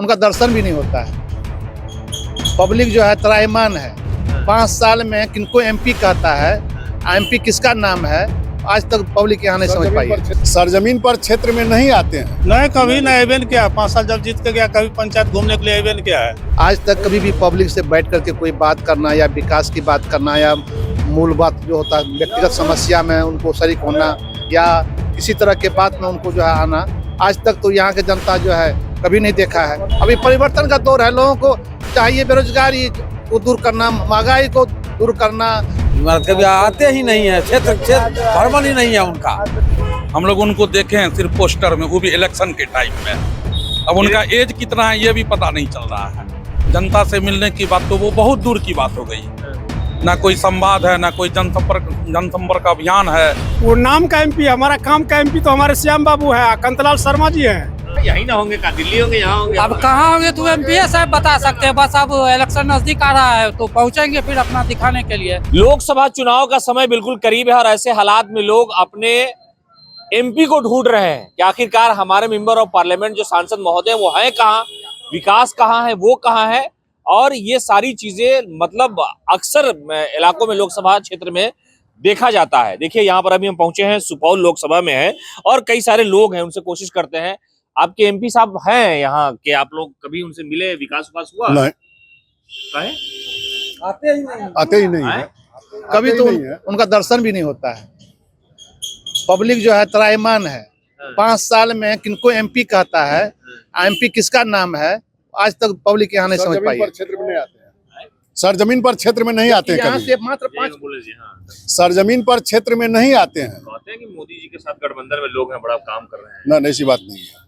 उनका दर्शन भी नहीं होता है। पब्लिक जो है त्राहिमाम है। 5 साल में किनको एमपी कहता है, एमपी किसका नाम है, आज तक पब्लिक यहाँ नहीं समझ पाई है। सरजमीन पर क्षेत्र में नहीं आते हैं। नहीं, कभी नहीं एवेन किया। 5 साल जब जीत के गया, कभी पंचायत घूमने के लिए एवेन किया है। आज तक कभी भी पब्लिक से बैठ करके कोई बात करना या विकास की बात करना या मूल बात जो होता है व्यक्तिगत समस्या में उनको शरीक होना या किसी तरह के बात में उनको जो है आना, आज तक तो यहाँ के जनता जो है कभी नहीं देखा है। अभी परिवर्तन का दौर है, लोगों को चाहिए बेरोजगारी को दूर करना, महंगाई को दूर करना। कभी आते ही नहीं है, क्षेत्र भ्रमण ही नहीं है उनका। हम लोग उनको देखे हैं सिर्फ पोस्टर में, वो भी इलेक्शन के टाइम में। अब उनका एज कितना है ये भी पता नहीं चल रहा है। जनता से मिलने की बात तो वो बहुत दूर की बात हो गई। ना कोई संवाद है, ना कोई जनसंपर्क अभियान है। वो नाम का एमपी, हमारा काम का एमपी तो हमारे श्याम बाबू है, कांतिलाल शर्मा जी है। यही ना होंगे, दिल्ली होंगे, यहाँ होंगे। अब कहाँ होंगे तो एमपी साहब बता सकते हैं। बस अब इलेक्शन नजदीक आ रहा है तो पहुंचेंगे फिर अपना दिखाने के लिए। लोकसभा चुनाव का समय बिल्कुल करीब है और ऐसे हालात में लोग अपने एमपी को ढूंढ रहे हैं कि आखिरकार हमारे मेंबर ऑफ पार्लियामेंट जो सांसद महोदय वो है कहाँ, विकास कहाँ है, वो कहाँ है। और ये सारी चीजें मतलब अक्सर इलाकों में लोकसभा क्षेत्र में देखा जाता है। देखिए यहाँ पर अभी हम पहुंचे हैं, सुपौल लोकसभा में है और कई सारे लोग हैं, उनसे कोशिश करते हैं। आपके एमपी साहब हैं यहाँ के, आप लोग कभी उनसे मिले, विकास हुआ? नहीं, आते ही नहीं है। कभी तो उनका दर्शन भी नहीं होता है। पब्लिक जो है त्राहिमाम है। 5 साल में किनको एमपी कहता है, एमपी किसका नाम है, आज तक पब्लिक यहाँ नहीं समझ पाई है। क्षेत्र में नहीं आते हैं। सरजमीन पर क्षेत्र में नहीं आते हैं। यहाँ कभी से मात्र 5 सरजमीन पर क्षेत्र में नहीं आते हैं। कहते हैं कि मोदी जी के साथ गठबंधन में लोग हैं, बड़ा काम कर रहे हैं। ना, ऐसी बात नहीं है।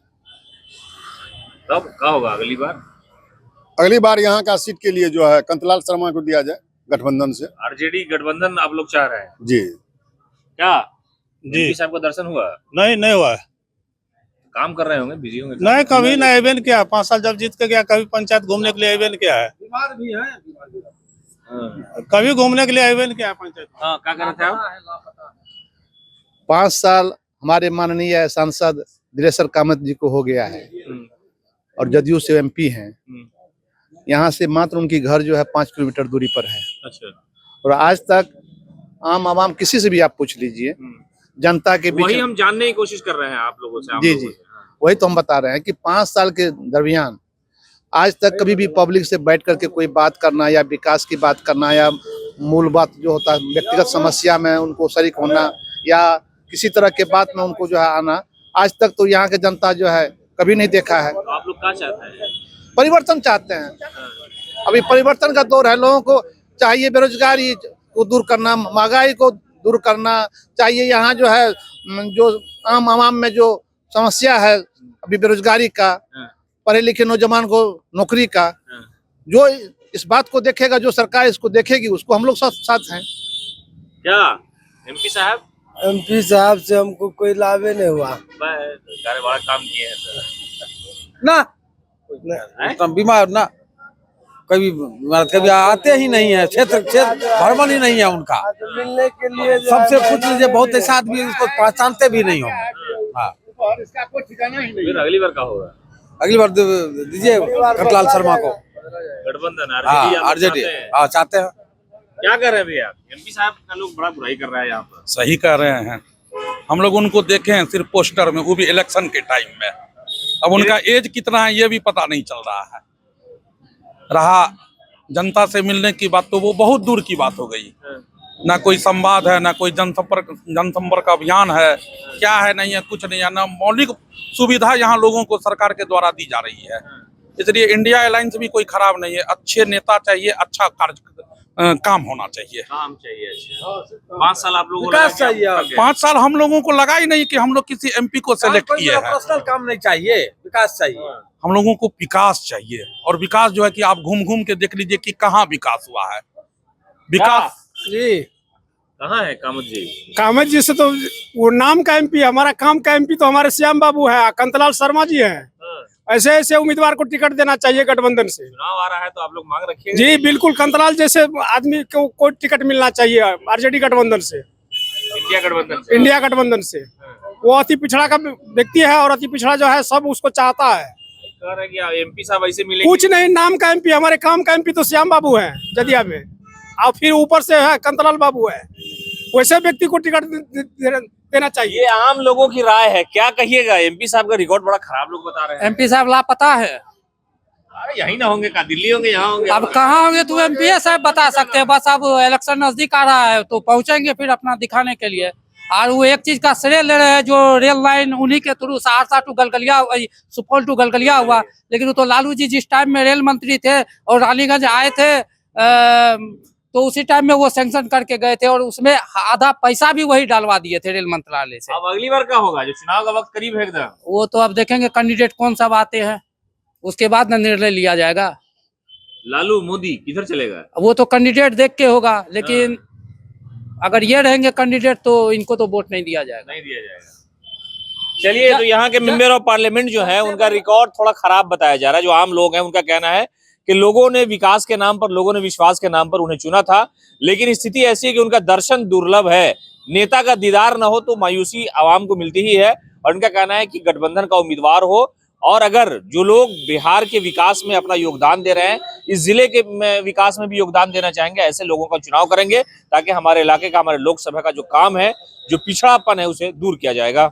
तब क्या होगा अगली बार? अगली बार यहाँ का सीट के लिए जो है कांतिलाल शर्मा को दिया जाए गठबंधन से। आरजेडी गठबंधन आप लोग चाह रहे हैं जी। क्या जी एमपी साहब का दर्शन हुआ? नहीं हुआ है। काम कर रहे होंगे, बिजी होंगे। नहीं, कभी नहीं एवेन किया। 5 साल जब जीत के गया, कभी पंचायत घूमने के लिए एवेन किया है। बीमार भी है। कभी घूमने के लिए एवेन किया है पंचायत। हाँ, क्या कर रहे थे आप? 5 साल हमारे माननीय सांसद दिलेश्वर कामत जी को हो गया है और जदयू से एमपी हैं। यहाँ से मात्र उनकी घर जो है 5 किलोमीटर दूरी पर है। अच्छा। और आज तक आम आवाम किसी से भी आप पूछ लीजिए, जनता के बीच वही हम जानने की कोशिश कर रहे हैं आप लोगों से। जी जी, वही तो हम बता रहे हैं कि 5 साल के दरमियान आज तक कभी भी पब्लिक से बैठ करके कोई बात करना या विकास की बात करना या मूल बात जो होता है व्यक्तिगत समस्या में उनको शरीक होना या किसी तरह के बात में उनको जो है आना, आज तक तो यहाँ के जनता जो है कभी नहीं देखा है। तो आप लोग क्या चाहते हैं? परिवर्तन चाहते हैं। अभी परिवर्तन का दौर है, लोगों को चाहिए बेरोजगारी को दूर करना, महंगाई को दूर करना चाहिए। यहाँ जो है जो आम आवाम में जो समस्या है अभी बेरोजगारी का, पढ़े लिखे नौजवान को नौकरी का, जो इस बात को देखेगा, जो सरकार इसको देखेगी, उसको हम लोग साथ हैं। क्या एमपी साहब? एमपी साहब से हमको कोई लाभ नहीं हुआ। बड़ा काम किए हैं सर। ना बीमार ना, कभी आते ही नहीं है, क्षेत्र भ्रमण ही नहीं है उनका। मिलने के लिए सबसे पूछ लीजिए, बहुत ऐसा आदमी उसको पहचानते भी नहीं होंगे। हाँ, इसका कोई ठिकाना ही नहीं। फिर अगली बार क्या होगा? अगली बार दीजिए कांतिलाल शर्मा को गठबंधन आरजेडी। हाँ, चाहते हैं। क्या कर रहे हैं भैया? एमपी साहब का लोग बड़ा बुराई कर रहा है यहाँ पर। सही कह रहे हैं। हम लोग उनको देखे हैं सिर्फ पोस्टर में, वो भी इलेक्शन के टाइम में। अब उनका एज कितना है ये भी पता नहीं चल रहा है। रहा जनता से मिलने की बात तो वो बहुत दूर की बात हो गई। ना कोई संवाद है, ना कोई जनसंपर्क अभियान है, क्या है नहीं है, कुछ नहीं है। ना मौलिक सुविधा यहाँ लोगों को सरकार के द्वारा दी जा रही है। इसलिए इंडिया अलायंस भी कोई खराब नहीं है। अच्छे नेता चाहिए, अच्छा काम होना चाहिए। काम चाहिए। 5 साल आप लोगों को विकास चाहिए। 5 साल हम लोगों को लगा ही नहीं कि हम लोग किसी एमपी को सेलेक्ट किए हैं। पर्सनल काम नहीं चाहिए, विकास चाहिए। हम लोगों को विकास चाहिए और विकास जो है कि आप घूम घूम के देख लीजिए कि कहाँ विकास हुआ है। विकास जी कहाँ है कामत जी? कामत जी से तो वो नाम का एमपी, हमारा काम का एमपी तो हमारे श्याम बाबू है, कांतिलाल शर्मा जी हैं। ऐसे ऐसे उम्मीदवार को टिकट देना चाहिए गठबंधन से। चुनाव आ रहा है तो आप लोग मांग रखिए। जी बिल्कुल, कांतिलाल जैसे आदमी को कोई टिकट मिलना चाहिए आरजेडी गठबंधन से, इंडिया गठबंधन से। इंडिया गठबंधन से। वो अति पिछड़ा का व्यक्ति है और अति पिछड़ा जो है सब उसको चाहता है। कह रहे हैं कि एमपी साहब ऐसे मिलेंगे। कुछ नहीं, नाम का एमपी, हमारे काम का एमपी तो श्याम बाबू है जदिया में, और फिर ऊपर से है कंतलाल बाबू है। वैसे व्यक्ति को टिकट देना चाहिए। ये आम लोगों की राय है, क्या कहिएगा? एमपी साहब का रिकॉर्ड बड़ा खराब लोग बता रहे हैं। एमपी साहब लापता है। अरे यही ना होंगे, का दिल्ली होंगे, यहाँ होंगे। अब कहाँ होंगे तो एमपी साहब बता सकते हैं। बस अब इलेक्शन नजदीक आ रहा है तो पहुंचेंगे फिर अपना दिखाने के लिए। और वो एक चीज का श्रेय ले रहे हैं, जो रेल लाइन उन्हीं के through Saharsa to Galgalia, Supaul to Galgalia हुआ, लेकिन वो तो लालू जी जिस टाइम में रेल मंत्री थे और रानीगंज आए थे तो उसी टाइम में वो सैंक्शन करके गए थे और उसमें आधा पैसा भी वही डालवा दिए थे रेल मंत्रालय से। अब अगली बार क्या होगा, जो चुनाव का वक्त करीब है एकदम? वो तो अब देखेंगे कैंडिडेट कौन सब आते हैं, उसके बाद ना निर्णय लिया जाएगा। लालू मोदी किधर चलेगा? वो तो कैंडिडेट देख के होगा, लेकिन अगर ये रहेंगे कैंडिडेट तो इनको तो वोट नहीं दिया जाएगा। नहीं दिया जाएगा। चलिए, तो यहाँ के मेंबर ऑफ पार्लियामेंट जो है उनका रिकॉर्ड थोड़ा खराब बताया जा रहा है। जो आम लोग हैं उनका कहना है कि लोगों ने विकास के नाम पर, लोगों ने विश्वास के नाम पर उन्हें चुना था, लेकिन स्थिति ऐसी है कि उनका दर्शन दुर्लभ है। नेता का दीदार न हो तो मायूसी आवाम को मिलती ही है। और उनका कहना है कि गठबंधन का उम्मीदवार हो, और अगर जो लोग बिहार के विकास में अपना योगदान दे रहे हैं, इस जिले के विकास में भी योगदान देना चाहेंगे, ऐसे लोगों का चुनाव करेंगे, ताकि हमारे इलाके का, हमारे लोकसभा का जो काम है, जो पिछड़ापन है, उसे दूर किया जाएगा।